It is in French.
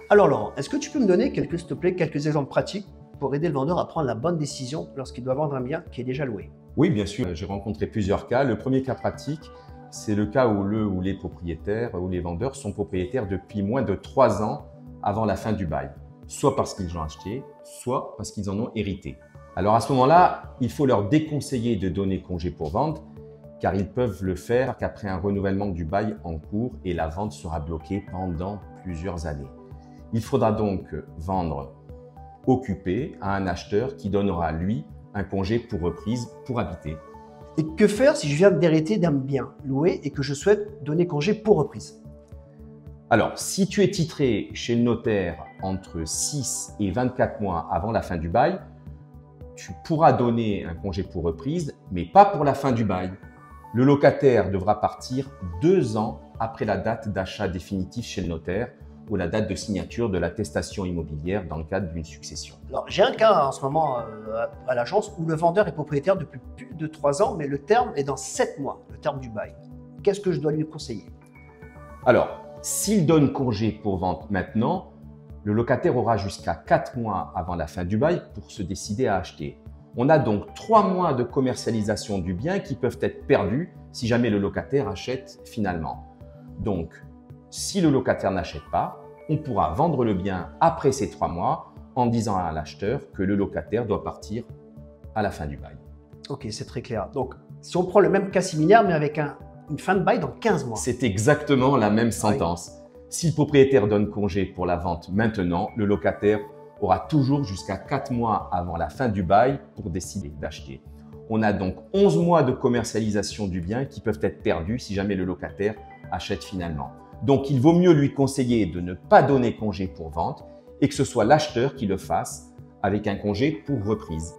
Alors Laurent, est-ce que tu peux me donner s'il te plaît, quelques exemples pratiques pour aider le vendeur à prendre la bonne décision lorsqu'il doit vendre un bien qui est déjà loué? Oui, bien sûr, j'ai rencontré plusieurs cas. Le premier cas pratique, c'est le cas où le ou les propriétaires ou les vendeurs sont propriétaires depuis moins de 3 ans avant la fin du bail, soit parce qu'ils l'ont acheté, soit parce qu'ils en ont hérité. Alors à ce moment-là, il faut leur déconseiller de donner congé pour vente, car ils peuvent le faire qu'après un renouvellement du bail en cours et la vente sera bloquée pendant plusieurs années. Il faudra donc vendre occupé à un acheteur qui donnera, lui, un congé pour reprise pour habiter. Et que faire si je viens d'hériter d'un bien loué et que je souhaite donner congé pour reprise? Alors, si tu es titré chez le notaire entre 6 et 24 mois avant la fin du bail, tu pourras donner un congé pour reprise, mais pas pour la fin du bail. Le locataire devra partir 2 ans après la date d'achat définitif chez le notaire ou la date de signature de l'attestation immobilière dans le cadre d'une succession. Alors j'ai un cas en ce moment à l'agence où le vendeur est propriétaire depuis plus de 3 ans, mais le terme est dans 7 mois, le terme du bail. Qu'est-ce que je dois lui conseiller? Alors, s'il donne congé pour vente maintenant, le locataire aura jusqu'à 4 mois avant la fin du bail pour se décider à acheter. On a donc 3 mois de commercialisation du bien qui peuvent être perdus si jamais le locataire achète finalement. Donc, si le locataire n'achète pas, on pourra vendre le bien après ces 3 mois en disant à l'acheteur que le locataire doit partir à la fin du bail. Ok, c'est très clair. Donc si on prend le même cas similaire, mais avec une fin de bail dans 15 mois. C'est exactement la même sentence. Si le propriétaire donne congé pour la vente maintenant, le locataire aura toujours jusqu'à 4 mois avant la fin du bail pour décider d'acheter. On a donc 11 mois de commercialisation du bien qui peuvent être perdus si jamais le locataire achète finalement. Donc, il vaut mieux lui conseiller de ne pas donner congé pour vente et que ce soit l'acheteur qui le fasse avec un congé pour reprise.